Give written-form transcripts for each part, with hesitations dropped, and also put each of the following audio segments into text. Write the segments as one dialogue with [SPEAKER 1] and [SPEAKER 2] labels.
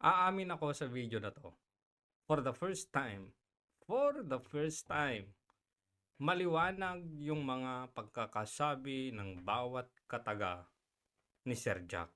[SPEAKER 1] Aamin ako sa video na 'to, for the first time, maliwanag yung mga pagkakasabi ng bawat kataga ni Sir Jack.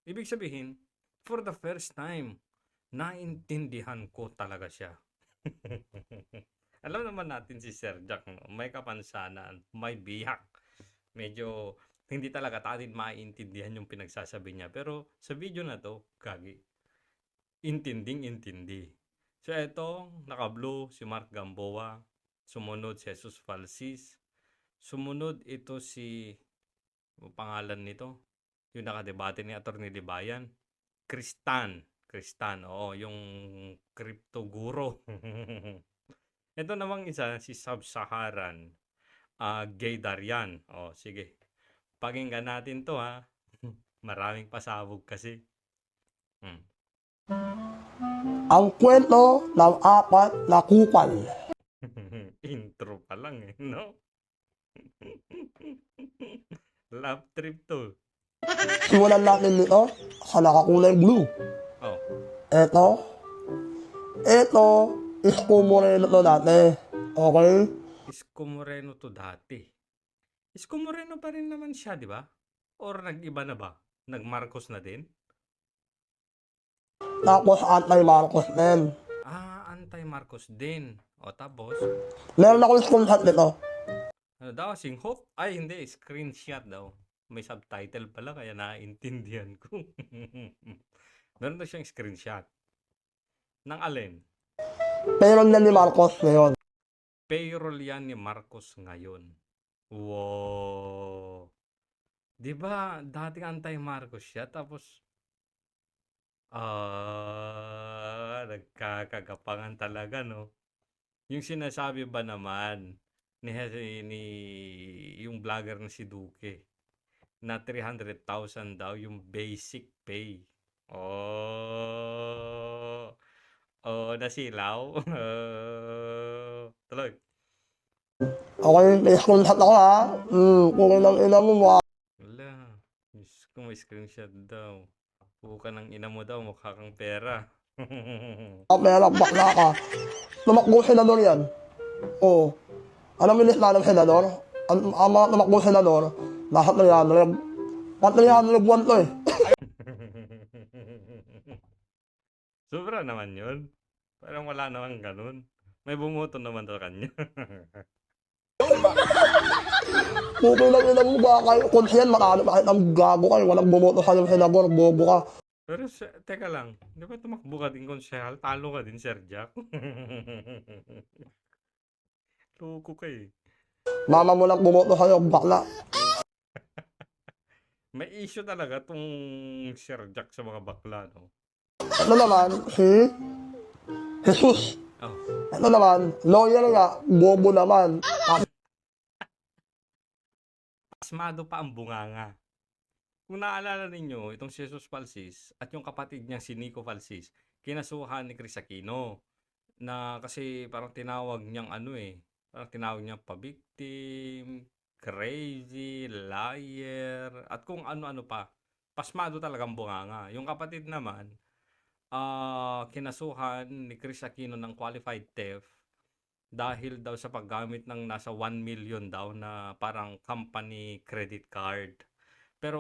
[SPEAKER 1] Ibig sabihin, for the first time, naintindihan ko talaga siya. Alam naman natin si Sir Jack, no? May kapansanan, may biyak. Medyo hindi talaga natin maiintindihan yung pinagsasabi niya. Pero sa video na to, gagi, intinding-intindi. So eto, naka-blue si Mark Gamboa, sumunod si Jesus Falsis, sumunod ito si, ano pangalan nito? Yung nakadebate ni Atty. Libayan, Kristan, oo, yung crypto guro. Ito namang isa, si Sub-Saharan, Gay Darian. O, sige, pakinggan natin to ha. Maraming pasabog kasi. Hmm.
[SPEAKER 2] Ang kwento ng apat na kupal.
[SPEAKER 1] Intro pa lang eh, no? Love trip to.
[SPEAKER 2] Simulan natin nito sa nakakulay blue.
[SPEAKER 1] Oh,
[SPEAKER 2] Ito, ito, isko mo rin ito dati. Okay?
[SPEAKER 1] Isko Moreno to dati. Isko Moreno pa rin naman siya, di ba? Or nag-iba na ba? Nag-Marcos na din?
[SPEAKER 2] Tapos anti-Marcos din.
[SPEAKER 1] Anti-Marcos din. O tapos,
[SPEAKER 2] Meron akong screenshot nito.
[SPEAKER 1] ano daw, singhot? Ay, hindi, screenshot daw. May subtitle pala, kaya naiintindihan ko. Meron daw siyang screenshot. Ng alin?
[SPEAKER 2] Pero na ni Marcos ngayon.
[SPEAKER 1] Payroll yan ni Marcos ngayon. Wow! Di ba, dating anti-Marcos siya, tapos, nagkakagapangan talaga, no? Yung sinasabi ba naman ni yung vlogger na si Duque na 300,000 daw yung basic pay. Oh. Oh, nasilaw. Tuloy.
[SPEAKER 2] Okay, may screenshot ako ha. Kung ilang ina mo mo.
[SPEAKER 1] Wala. Diyos ko, may screenshot daw. Buka ng ina mo daw, mukha kang pera.
[SPEAKER 2] Pera, bakla ka. Tumakbo senador yan. Oo. Alam mo yung lista ng senador? Ang mga tumakbo senador, nasa 300. Pang 300 buwan to eh.
[SPEAKER 1] Sobra naman yun. Parang wala naman ganun. May bumuto naman sa kanya.
[SPEAKER 2] Kung ilang ina mo ba kayo, kung siyan, makano, bakit ang gago kayo, walang bumoto sa yung senador, bobo ka.
[SPEAKER 1] Pero teka lang, di ba tumakbo ka din konsyahal? Talo ka din, Sir Jack? Loko ka eh.
[SPEAKER 2] Mama mo lang bumoto sa'yo, bakla.
[SPEAKER 1] May issue talaga tong Sir Jack sa mga bakla, no?
[SPEAKER 2] Ito naman, si Jesus.
[SPEAKER 1] Oh,
[SPEAKER 2] Ito naman, lawyer nga, bobo naman.
[SPEAKER 1] pasmado pa ang bunganga. Kung naalala ninyo, itong si Jesus Falsis at yung kapatid niya si Nico Falsis, kinasuhan ni Chris Aquino na kasi parang tinawag niyang ano eh, parang tinawag niyang pabiktim, crazy, liar, at kung ano-ano pa. Pasmado talagang bunganga. Yung kapatid naman, kinasuhan ni Chris Aquino ng qualified theft dahil daw sa paggamit ng nasa 1 million daw na parang company credit card. Pero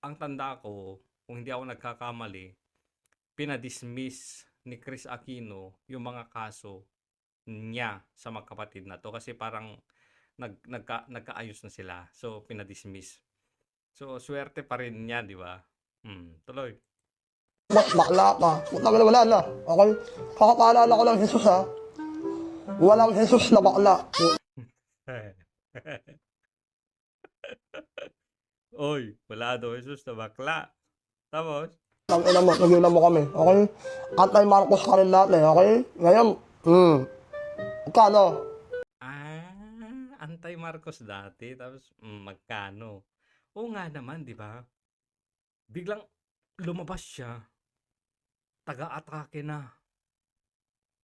[SPEAKER 1] ang tanda ko, kung hindi ako nagkakamali, pinadismiss ni Chris Aquino yung mga kaso niya sa magkapatid na to kasi parang nagkaayos na sila. So, pinadismiss. So, swerte pa rin niya, di ba? Tuloy.
[SPEAKER 2] Bakla ka. Putang ina, wala na. Okay? Kakapaalala ko lang Jesus ha. Walang Jesus na bakla.
[SPEAKER 1] Oy, wala daw Jesus na bakla. Tapos,
[SPEAKER 2] Ang ina mo, nagilan mo kami. Okay? Anti-Marcos ka rin dati. Okay? Ngayon, kano?
[SPEAKER 1] anti-Marcos dati, tapos magkano? Oo nga naman, di ba? Biglang lumabas siya, taga-atake na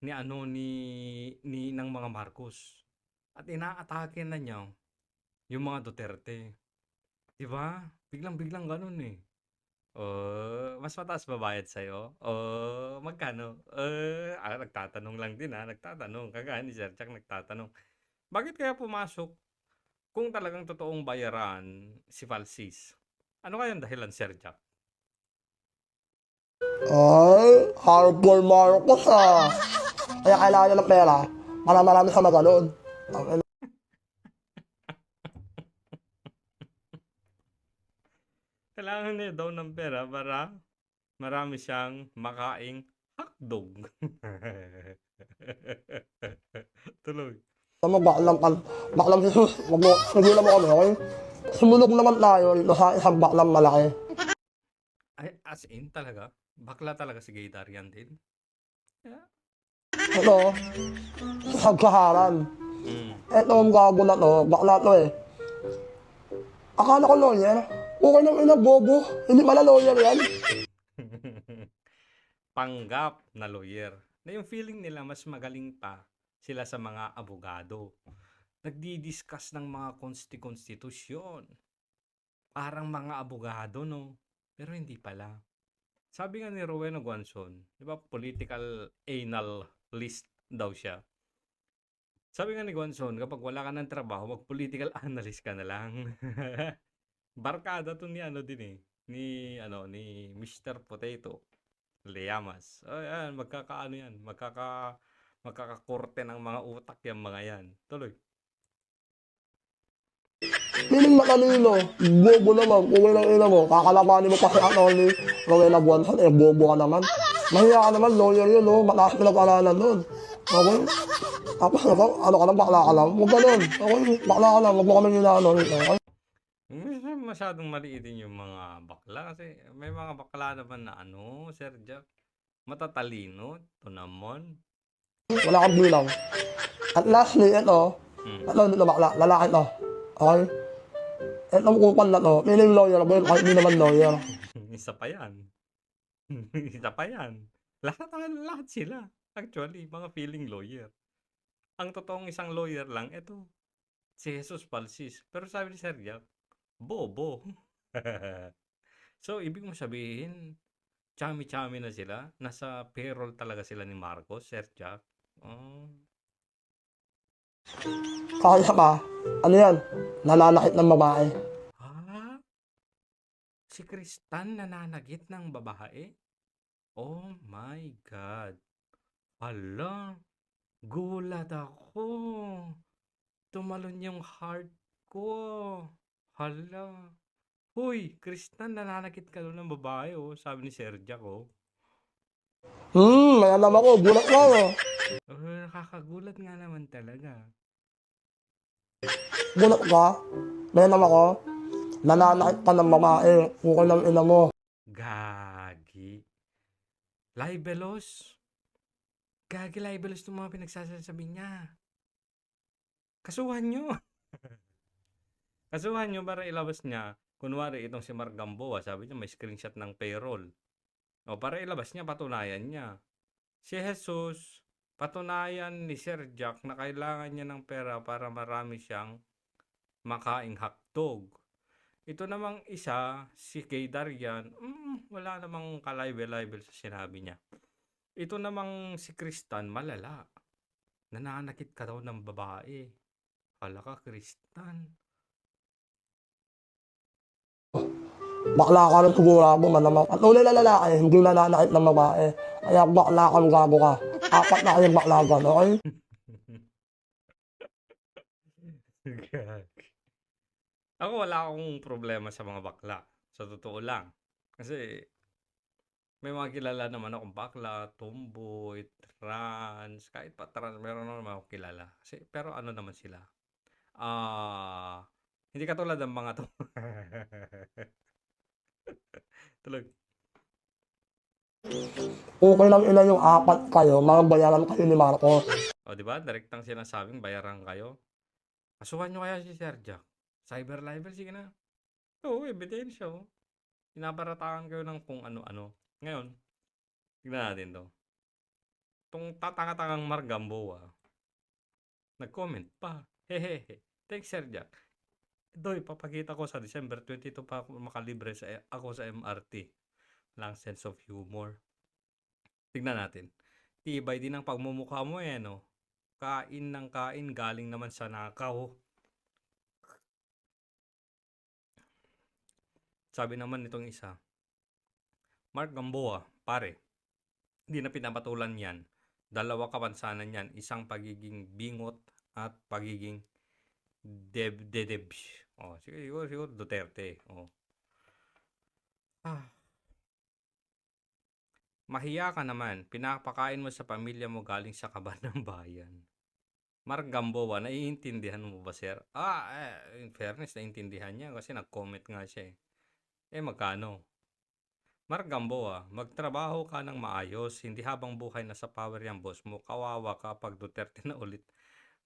[SPEAKER 1] ni ano ni ng mga Marcos. At inaatake na niya yung mga Duterte. 'Di ba? Biglang-biglang gano'n eh. Oh, mas mataas ba bayad sa'yo? Magkano? Nagtatanong lang din, nagtatanong. Kagaya ni Sir Jack nagtatanong. Bakit kaya pumasok kung talagang totoong bayaran si Falsis? Ano kayang dahilan, Sir Jack?
[SPEAKER 2] Ay, hardcore Marcos Kaya kailangan niya ng pera para marami siya maganood.
[SPEAKER 1] Kailangan niya daw ng pera para marami siyang makaing hotdog. Tuloy.
[SPEAKER 2] Tama, baklang Jesus, wag mo, sigilan mo kami, okay? Sumulog naman tayo dito sa isang baklang malaki.
[SPEAKER 1] Ay, as in talaga? Bakla talaga si Gay Darian din? Yeah.
[SPEAKER 2] Ito, sa Sagkaharan.
[SPEAKER 1] Mm.
[SPEAKER 2] Ito ang gago na to, bakla to eh. Akala ko lawyer. Okay lang ina, bobo. Hindi pala lawyer yan.
[SPEAKER 1] Panggap na lawyer. Na yung feeling nila mas magaling pa sila sa mga abogado. Nagdi-discuss ng mga konstitusyon. Parang mga abogado, no? Pero hindi pala. Sabi nga ni Rowena Guanzon, di ba political analyst daw siya. Sabi nga ni Guanzon, kapag wala ka ng trabaho, mag-political analyst ka na lang. Barkada to ni ano din eh. Ni Mr. Potato. Leamas. Ayan, magkakaano yan. Magkakakorte ng mga utak yung mga yan. Tuloy.
[SPEAKER 2] Piling matalino. Bobo naman. Okay lang ina mo. Kakalabanin mo pa si Atty. Rowena Guanzon. Eh, bobo ka naman. Mahiya ka naman, lawyer yun, no? Mataas pinag-aralan nun. Okay? Tapos, ano ka lang, bakla ka lang. Huwag ganun. Okay? Bakla ka lang. Huwag mo kami inaano. Okay?
[SPEAKER 1] Minsan masyadong maliitin yung mga bakla kasi may mga bakla naman na ano, Sir Jack, matatalino. Ito naman.
[SPEAKER 2] Wala kang bilang. At lastly, ito.
[SPEAKER 1] Hmm.
[SPEAKER 2] Dito bakla. Lalaki to. Okay? Itong kupal na to. Piling lawyer mo yun. Kahit hindi naman lawyer.
[SPEAKER 1] Isa pa yan. Isa pa yan. Lahat sila. Actually, mga feeling lawyer. Ang totoong isang lawyer lang, eto, si Jesus Palsis. Pero sabi ni Sir Jack, bobo. So, ibig mo sabihin, chami-chami na sila? Nasa payroll talaga sila ni Marcos, Sir Jack? Oh.
[SPEAKER 2] Kaya pa. Ano yan? Nananakit ng babae.
[SPEAKER 1] Ha? Si Kristan nananagit ng babae? Oh my God. Hala, gulat ako. Tumalon yung heart ko. Hala. Huy, Kristan, nananakit ka doon ng babae, oh. Sabi ni Sir Jack, oh.
[SPEAKER 2] May alam ako. Gulat ko.
[SPEAKER 1] Nakakagulat nga naman talaga.
[SPEAKER 2] Gulat ka. May alam ako. Nananakit ka ng babae. Okay lang ina mo.
[SPEAKER 1] Gagi. Libelous. Gagi libelous itong mga pinagsasabi niya. Kasuhan nyo. Kasuhan nyo para ilabas niya. Kunwari, itong si Mark Gamboa, sabi niya may screenshot ng payroll. O para ilabas niya, patunayan niya. Si Jesus, patunayan ni Sir Jack na kailangan niya ng pera para marami siyang makaing hotdog. Ito namang isa, si Kay Darian, wala namang kalibel-libel sa sinabi niya. Ito namang si Kristan, malala. Nananakit ka daw ng babae. Hala ka, Kristan.
[SPEAKER 2] Bakla ka rin sigurado malamang. At tunay na lalaki, hindi nananakit ng babae. Kaya bakla kang gago ka. Apat na kayong baklagan, okay?
[SPEAKER 1] Ako wala akong problema sa mga bakla. Sa totoo lang. Kasi may mga kilala naman akong bakla, tomboy, trans, kahit pa trans, meron naman akong kilala. Kasi, pero ano naman sila? Hindi katulad ng mga to. Tuloy.
[SPEAKER 2] Okay lang ina yung apat kayo, mga bayaran kayo ni Marcos.
[SPEAKER 1] O, di ba? Direktang sinasabing bayaran kayo. Kasuhan nyo kaya si Sir Jack. Cyber libel, sige na. Oo, ebidensya. Oh. Pinaparatakan kayo ng kung ano-ano. Ngayon, tignan natin to. Itong tatanga-tangang Mark Gamboa, nag-comment pa. Hehehe. Thanks, Sir Jack. Ito, ipapakita ko sa December 22 pa ako makalibre ako sa MRT. Walang sense of humor. Tignan natin. Tibay din ang pagmumukha mo eh, no? Kain ng kain, galing naman sa nakaw. Sabi naman nitong isa, Mark Gamboa, pare, hindi na pinapatulan yan. Dalawa kapansanan yan, isang pagiging bingot at pagiging dedeb. Oh, siguro Duterte. Oh. Mahiya ka naman, pinapakain mo sa pamilya mo galing sa kaban ng bayan. Mark Gamboa, naiintindihan mo ba, sir? In fairness, naiintindihan niya kasi nag-comment nga siya eh. Magkano? Mark Gamboa, magtrabaho ka ng maayos, hindi habang buhay na sa power yung boss mo, kawawa ka pag Duterte na ulit,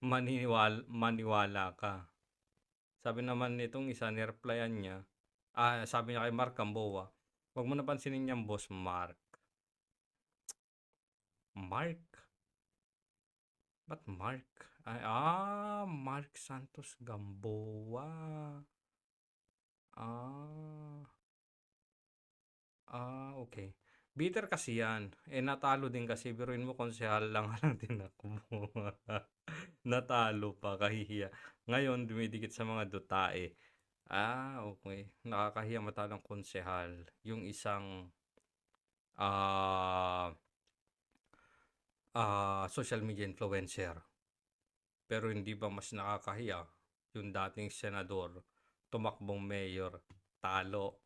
[SPEAKER 1] maniwala ka. Sabi naman nitong isa, nireplyan niya, sabi niya kay Mark Gamboa, huwag mo napansinin niyang boss, Mark. Mark? Ba't Mark? Mark Santos Gamboa. Okay. Bitter kasi yan. Natalo din kasi. Biruin mo, konsehal lang lang tinakbo. Natalo pa, kahihiya. Ngayon, dumidikit sa mga dutae. Okay. Nakakahiya matalang konsehal. Yung isang social media influencer. Pero hindi ba mas nakakahiya yung dating senador, tumakbong mayor, talo?